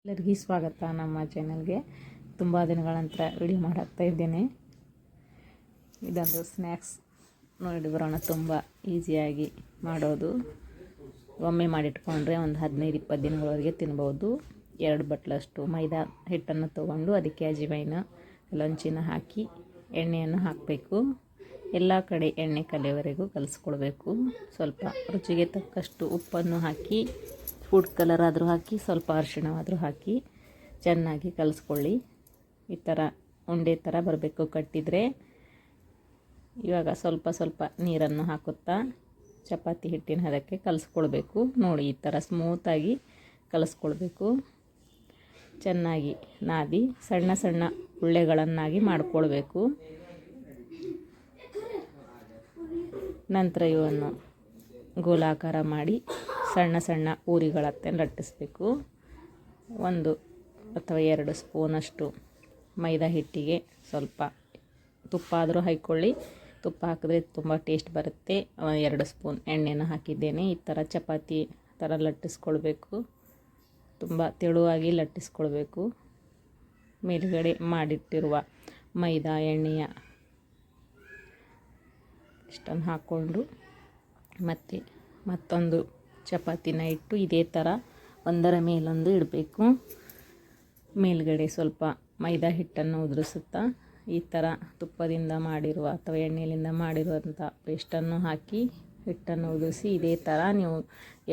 ಎಲ್ಲರಿಗೂ ಸ್ವಾಗತ ನಮ್ಮ ಚಾನಲ್ಗೆ. ತುಂಬ ದಿನಗಳ ನಂತರ ವಿಡಿಯೋ ಮಾಡಾಕ್ತಾ ಇದ್ದೇನೆ. ಇದೊಂದು ಸ್ನ್ಯಾಕ್ಸ್ ನೋಡಿ ಬರೋಣ. ತುಂಬ ಈಸಿಯಾಗಿ ಮಾಡೋದು. ಒಮ್ಮೆ ಮಾಡಿಟ್ಕೊಂಡ್ರೆ ಒಂದು 15-20 ದಿನಗಳವರೆಗೆ ತಿನ್ಬೋದು. 2 ಬಟ್ಲಷ್ಟು ಮೈದಾ ಹಿಟ್ಟನ್ನು ತೊಗೊಂಡು ಅದಕ್ಕೆ ಅಜಿವೈನ ಲಂಚಿನ ಹಾಕಿ ಎಣ್ಣೆಯನ್ನು ಹಾಕಬೇಕು. ಎಲ್ಲ ಕಡೆ ಎಣ್ಣೆ ಕಲೆಯವರೆಗೂ ಕಲಿಸ್ಕೊಳ್ಬೇಕು. ಸ್ವಲ್ಪ ರುಚಿಗೆ ತಕ್ಕಷ್ಟು ಉಪ್ಪನ್ನು ಹಾಕಿ, ಫುಡ್ ಕಲರ್ ಆದರೂ ಹಾಕಿ, ಸ್ವಲ್ಪ ಅರಿಶಿಣವಾದರೂ ಹಾಕಿ ಚೆನ್ನಾಗಿ ಕಲಿಸ್ಕೊಳ್ಳಿ. ಈ ಥರ ಉಂಡೆ ಥರ ಬರಬೇಕು ಕಟ್ಟಿದರೆ. ಇವಾಗ ಸ್ವಲ್ಪ ಸ್ವಲ್ಪ ನೀರನ್ನು ಹಾಕುತ್ತಾ ಚಪಾತಿ ಹಿಟ್ಟಿನ ಹದಕ್ಕೆ ಕಲಿಸ್ಕೊಳ್ಬೇಕು. ನೋಡಿ, ಈ ಥರ ಸ್ಮೂತಾಗಿ ಕಲಿಸ್ಕೊಳ್ಬೇಕು. ಚೆನ್ನಾಗಿ ನಾದಿ ಸಣ್ಣ ಸಣ್ಣ ಉಳ್ಳೆಗಳನ್ನಾಗಿ ಮಾಡಿಕೊಳ್ಬೇಕು. ನಂತರ ಇವನ್ನು ಗೋಲಾಕಾರ ಮಾಡಿ ಸಣ್ಣ ಸಣ್ಣ ಊರಿಗಳತ್ತೆ ಲಟ್ಟಿಸಬೇಕು. 1 ಅಥವಾ 2 ಸ್ಪೂನಷ್ಟು ಮೈದಾ ಹಿಟ್ಟಿಗೆ ಸ್ವಲ್ಪ ತುಪ್ಪ ಆದರೂ ಹಾಕ್ಕೊಳ್ಳಿ. ತುಪ್ಪ ಹಾಕಿದ್ರೆ ತುಂಬ ಟೇಸ್ಟ್ ಬರುತ್ತೆ. 2 ಸ್ಪೂನ್ ಎಣ್ಣೆನ ಹಾಕಿದ್ದೇನೆ. ಈ ಥರ ಚಪಾತಿ ಥರ ಲಟ್ಟಿಸ್ಕೊಳ್ಬೇಕು. ತುಂಬ ತೆಳುವಾಗಿ ಲಟ್ಟಿಸ್ಕೊಳ್ಬೇಕು. ಮೇಲುಗಡೆ ಮಾಡಿಟ್ಟಿರುವ ಮೈದಾ ಎಣ್ಣೆಯ ಇಷ್ಟನ್ನು ಹಾಕ್ಕೊಂಡು ಮತ್ತೊಂದು ಚಪಾತಿನ ಇಟ್ಟು ಇದೇ ಥರ ಒಂದರ ಮೇಲೊಂದು ಇಡಬೇಕು. ಮೇಲ್ಗಡೆ ಸ್ವಲ್ಪ ಮೈದಾ ಹಿಟ್ಟನ್ನು ಉದುರಿಸುತ್ತಾ ಈ ಥರ ತುಪ್ಪದಿಂದ ಮಾಡಿರುವ ಅಥವಾ ಎಣ್ಣೆಯಿಂದ ಮಾಡಿರುವಂಥ ಪೇಸ್ಟನ್ನು ಹಾಕಿ ಹಿಟ್ಟನ್ನು ಉದುರಿಸಿ ಇದೇ ಥರ ನೀವು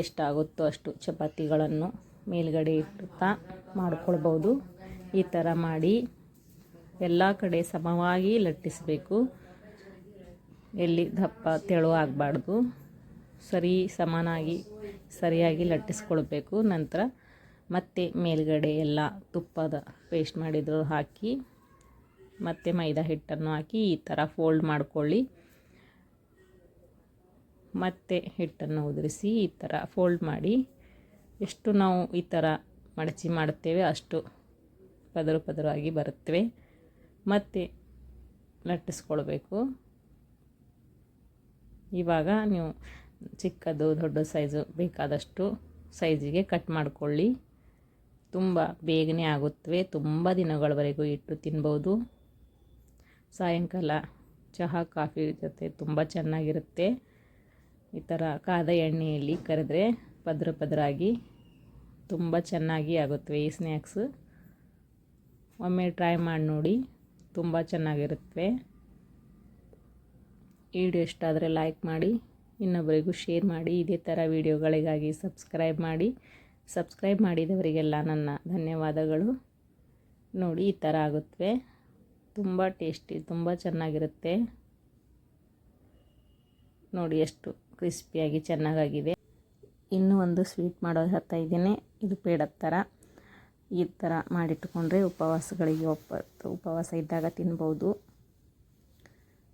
ಎಷ್ಟಾಗುತ್ತೋ ಅಷ್ಟು ಚಪಾತಿಗಳನ್ನು ಮೇಲ್ಗಡೆ ಇಟ್ಟುತ್ತಾ ಮಾಡ್ಕೊಳ್ಬೋದು. ಈ ಥರ ಮಾಡಿ ಎಲ್ಲ ಕಡೆ ಸಮವಾಗಿ ಲಟ್ಟಿಸಬೇಕು. ಎಲ್ಲಿ ದಪ್ಪ ತೆಳು ಆಗಬಾರ್ದು. ಸರಿಯಾಗಿ ಲಟ್ಟಿಸ್ಕೊಳ್ಬೇಕು. ನಂತರ ಮತ್ತೆ ಮೇಲ್ಗಡೆ ಎಲ್ಲ ತುಪ್ಪದ ಪೇಸ್ಟ್ ಮಾಡಿದ್ರು ಹಾಕಿ ಮತ್ತು ಮೈದಾ ಹಿಟ್ಟನ್ನು ಹಾಕಿ ಈ ಥರ ಫೋಲ್ಡ್ ಮಾಡ್ಕೊಳ್ಳಿ. ಮತ್ತೆ ಹಿಟ್ಟನ್ನು ಉದುರಿಸಿ ಈ ಥರ ಫೋಲ್ಡ್ ಮಾಡಿ. ಎಷ್ಟು ನಾವು ಈ ಥರ ಮಡಚಿ ಮಾಡುತ್ತೇವೆ ಅಷ್ಟು ಪದರವಾಗಿ ಬರುತ್ತವೆ. ಮತ್ತೆ ಲಟ್ಟಿಸ್ಕೊಳ್ಬೇಕು. ಇವಾಗ ನೀವು ಚಿಕ್ಕದು ದೊಡ್ಡ ಸೈಜು ಬೇಕಾದಷ್ಟು ಸೈಜಿಗೆ ಕಟ್ ಮಾಡಿಕೊಳ್ಳಿ. ತುಂಬ ಬೇಗನೆ ಆಗುತ್ತವೆ. ತುಂಬ ದಿನಗಳವರೆಗೂ ಇಟ್ಟು ತಿನ್ಬೋದು. ಸಾಯಂಕಾಲ ಚಹಾ ಕಾಫಿ ಜೊತೆ ತುಂಬ ಚೆನ್ನಾಗಿರುತ್ತೆ. ಈ ಥರ ಕಾದ ಎಣ್ಣೆಯಲ್ಲಿ ಕರೆದ್ರೆ ಪದರಾಗಿ ತುಂಬ ಚೆನ್ನಾಗಿ ಆಗುತ್ತವೆ ಈ ಸ್ನ್ಯಾಕ್ಸ್. ಒಮ್ಮೆ ಟ್ರೈ ಮಾಡಿ ನೋಡಿ, ತುಂಬ ಚೆನ್ನಾಗಿರುತ್ತವೆ. ಈ ವಿಡಿಯೋ ಇಷ್ಟ ಆದರೆ ಲೈಕ್ ಮಾಡಿ, ಇನ್ನೊಬ್ಬರಿಗೂ ಶೇರ್ ಮಾಡಿ. ಇದೇ ಥರ ವಿಡಿಯೋಗಳಿಗಾಗಿ ಸಬ್ಸ್ಕ್ರೈಬ್ ಮಾಡಿ. ಸಬ್ಸ್ಕ್ರೈಬ್ ಮಾಡಿದವರಿಗೆಲ್ಲ ನನ್ನ ಧನ್ಯವಾದಗಳು. ನೋಡಿ, ಈ ಥರ ಆಗುತ್ತವೆ. ತುಂಬ ಟೇಸ್ಟಿ, ತುಂಬ ಚೆನ್ನಾಗಿರುತ್ತೆ. ನೋಡಿ ಎಷ್ಟು ಕ್ರಿಸ್ಪಿಯಾಗಿ ಚೆನ್ನಾಗಾಗಿದೆ. ಇನ್ನೂ ಒಂದು ಸ್ವೀಟ್ ಮಾಡೋದು ಹೇಳ್ತಾ ಇದ್ದೇನೆ. ಇದು ಪೇಡದ ಥರ. ಈ ಥರ ಮಾಡಿಟ್ಕೊಂಡ್ರೆ ಉಪವಾಸಗಳಿಗೆ ಉಪವಾಸ ಇದ್ದಾಗ ತಿನ್ಬೋದು.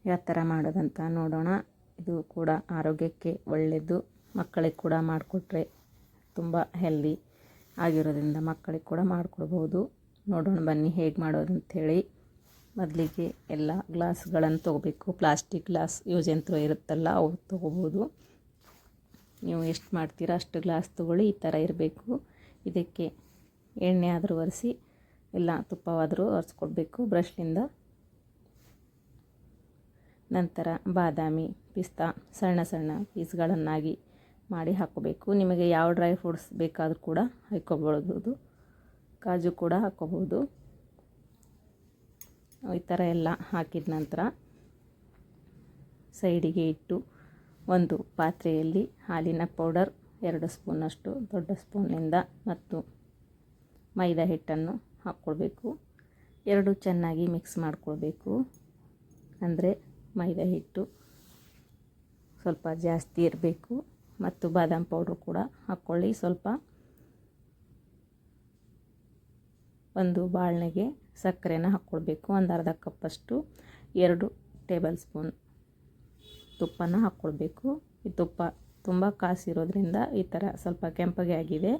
ಯಾವ ಥರ ಮಾಡೋದಂತ ನೋಡೋಣ. ಇದು ಕೂಡ ಆರೋಗ್ಯಕ್ಕೆ ಒಳ್ಳೆಯದು. ಮಕ್ಕಳಿಗೆ ಕೂಡ ಮಾಡಿಕೊಟ್ರೆ ತುಂಬ ಹೆಲ್ದಿ ಆಗಿರೋದ್ರಿಂದ ಮಕ್ಕಳಿಗೆ ಕೂಡ ಮಾಡಿಕೊಡ್ಬೋದು. ನೋಡೋಣ ಬನ್ನಿ ಹೇಗೆ ಮಾಡೋದು ಅಂಥೇಳಿ. ಮೊದಲಿಗೆ ಎಲ್ಲ ಗ್ಲಾಸ್ಗಳನ್ನು ತೊಗೋಬೇಕು. Plastic glass use and throw ಇರುತ್ತಲ್ಲ, ಅವು ತೊಗೋಬೋದು. ನೀವು ಎಷ್ಟು ಮಾಡ್ತೀರಾ ಅಷ್ಟು ಗ್ಲಾಸ್ ತೊಗೊಳ್ಳಿ. ಈ ಥರ ಇರಬೇಕು. ಇದಕ್ಕೆ ಎಣ್ಣೆ ಆದರೂ ಒರೆಸಿ ಇಲ್ಲ ತುಪ್ಪವಾದರೂ ಒರೆಸ್ಕೊಡ್ಬೇಕು ಬ್ರಷ್ನಿಂದ. ನಂತರ ಬಾದಾಮಿ, ಪಿಸ್ತಾ ಸಣ್ಣ ಸಣ್ಣ ಪೀಸ್ಗಳನ್ನಾಗಿ ಮಾಡಿ ಹಾಕ್ಕೋಬೇಕು. ನಿಮಗೆ ಯಾವ ಡ್ರೈ ಫ್ರೂಟ್ಸ್ ಬೇಕಾದರೂ ಕೂಡ ಹಾಕ್ಕೊಳ್ಬೋದು. ಕಾಜು ಕೂಡ ಹಾಕ್ಕೋಬೋದು. ಈ ಥರ ಎಲ್ಲ ಹಾಕಿದ ನಂತರ ಸೈಡಿಗೆ ಇಟ್ಟು ಒಂದು ಪಾತ್ರೆಯಲ್ಲಿ ಹಾಲಿನ ಪೌಡರ್ 2 ಸ್ಪೂನಷ್ಟು ದೊಡ್ಡ ಸ್ಪೂನಿಂದ ಮತ್ತು ಮೈದಾ ಹಿಟ್ಟನ್ನು ಹಾಕ್ಕೊಳ್ಬೇಕು. 2 ಚೆನ್ನಾಗಿ ಮಿಕ್ಸ್ ಮಾಡಿಕೊಳ್ಬೇಕು. ಅಂದರೆ ಮೈದಾ ಹಿಟ್ಟು ಸ್ವಲ್ಪ ಜಾಸ್ತಿ ಇರಬೇಕು. ಮತ್ತು ಬಾದಾಮ್ ಪೌಡ್ರು ಕೂಡ ಹಾಕ್ಕೊಳ್ಳಿ ಸ್ವಲ್ಪ. ಒಂದು ಬಾಣಲೆಗೆ ಸಕ್ಕರೆನ ಹಾಕ್ಕೊಳ್ಬೇಕು. ಒಂದು ಅರ್ಧ ಕಪ್ಪಷ್ಟು 2 ಟೇಬಲ್ ಸ್ಪೂನ್ ತುಪ್ಪನ ಹಾಕ್ಕೊಳ್ಬೇಕು. ಈ ತುಪ್ಪ ತುಂಬ ಕಾಸಿರೋದ್ರಿಂದ ಈ ಥರ ಸ್ವಲ್ಪ ಕೆಂಪಗೆ ಆಗಿದೆ.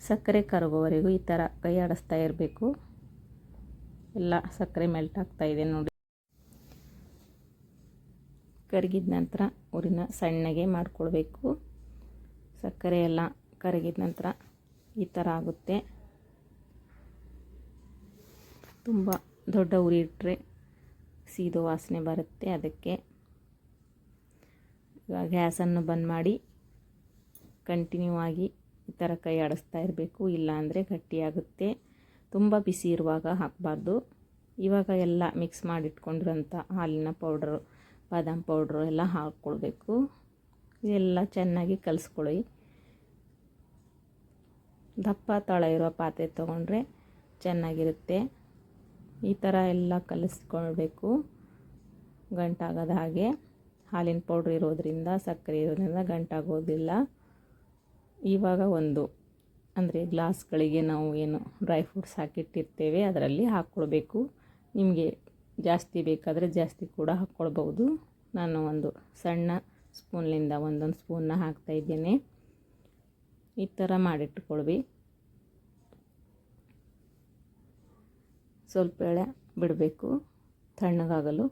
ಸಕ್ಕರೆ ಕರಗೋವರೆಗೂ ಈ ಥರ ಕೈ ಆಡಿಸ್ತಾ ಇರಬೇಕು. ಎಲ್ಲ ಸಕ್ಕರೆ ಮೆಲ್ಟ್ ಆಗ್ತಾ ಇದೆ ನೋಡಿ. ಕರಗಿದ ನಂತರ ಉರಿನ ಸಣ್ಣಗೆ ಮಾಡಿಕೊಳ್ಬೇಕು. ಸಕ್ಕರೆ ಎಲ್ಲ ಕರಗಿದ ನಂತರ ಈ ಥರ ಆಗುತ್ತೆ. ತುಂಬ ದೊಡ್ಡ ಉರಿ ಇಟ್ಟರೆ ಸೀದೋ ವಾಸನೆ ಬರುತ್ತೆ. ಅದಕ್ಕೆ ಇವಾಗ ಗ್ಯಾಸನ್ನು ಬಂದ್ ಮಾಡಿ ಕಂಟಿನ್ಯೂ ಆಗಿ ಈ ಥರ ಕೈ ಆಡಿಸ್ತಾ ಇರಬೇಕು, ಇಲ್ಲಾಂದರೆ ಗಟ್ಟಿಯಾಗುತ್ತೆ. ತುಂಬ ಬಿಸಿ ಇರುವಾಗ ಹಾಕಬಾರ್ದು. ಇವಾಗ ಎಲ್ಲ ಮಿಕ್ಸ್ ಮಾಡಿಟ್ಕೊಂಡಿರೋಂಥ ಹಾಲಿನ ಪೌಡ್ರು, ಬಾದಾಮ್ ಪೌಡ್ರು ಎಲ್ಲ ಹಾಕ್ಕೊಳ್ಬೇಕು. ಇದೆಲ್ಲ ಚೆನ್ನಾಗಿ ಕಲಿಸ್ಕೊಳ್ಳಿ. ದಪ್ಪ ತಳ ಇರೋ ಪಾತ್ರೆ ತೊಗೊಂಡ್ರೆ ಚೆನ್ನಾಗಿರುತ್ತೆ. ಈ ಥರ ಎಲ್ಲ ಕಲಿಸ್ಕೊಳ್ಬೇಕು, ಗಂಟಾಗದ ಹಾಗೆ. ಹಾಲಿನ ಪೌಡ್ರ್ ಇರೋದ್ರಿಂದ, ಸಕ್ಕರೆ ಇರೋದ್ರಿಂದ ಗಂಟಾಗೋದಿಲ್ಲ. ಇವಾಗ ಅಂದರೆ ಗ್ಲಾಸ್ಗಳಿಗೆ ನಾವು ಏನು ಡ್ರೈ ಫ್ರೂಟ್ಸ್ ಹಾಕಿಟ್ಟಿರ್ತೇವೆ ಅದರಲ್ಲಿ ಹಾಕ್ಕೊಳ್ಬೇಕು. ನಿಮಗೆ ಜಾಸ್ತಿ ಬೇಕಾದರೆ ಜಾಸ್ತಿ ಕೂಡ ಹಾಕ್ಕೊಳ್ಬೋದು. ನಾನು ಒಂದು ಸಣ್ಣ ಸ್ಪೂನ್ಲಿಂದ ಒಂದೊಂದು ಸ್ಪೂನ್ನ ಹಾಕ್ತಾಯಿದ್ದೇನೆ. ಈ ಥರ ಮಾಡಿಟ್ಕೊಳ್ವಿ. ಸ್ವಲ್ಪ ವೇಳೆ ಬಿಡಬೇಕು ತಣ್ಣಗಾಗಲು.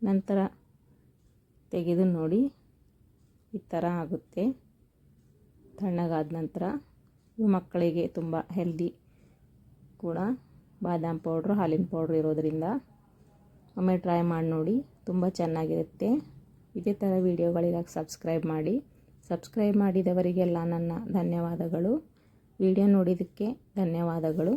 ನಂತರ ತೆಗೆದು ನೋಡಿ, ಈ ಥರ ಆಗುತ್ತೆ. ತಣ್ಣಗಾದ ನಂತರ ಇವು ಮಕ್ಕಳಿಗೆ ತುಂಬ ಹೆಲ್ದಿ ಕೂಡ. ಬಾದಾಮ್ ಪೌಡ್ರು, ಹಾಲಿನ ಪೌಡ್ರ್ ಇರೋದರಿಂದ ಒಮ್ಮೆ ಟ್ರೈ ಮಾಡಿ ನೋಡಿ, ತುಂಬ ಚೆನ್ನಾಗಿರುತ್ತೆ. ಇದೇ ಥರ ವೀಡಿಯೋಗಳಿಗಾಗಿ ಸಬ್ಸ್ಕ್ರೈಬ್ ಮಾಡಿ. ಸಬ್ಸ್ಕ್ರೈಬ್ ಮಾಡಿದವರಿಗೆಲ್ಲ ನನ್ನ ಧನ್ಯವಾದಗಳು. ವಿಡಿಯೋ ನೋಡಿದ್ದಕ್ಕೆ ಧನ್ಯವಾದಗಳು.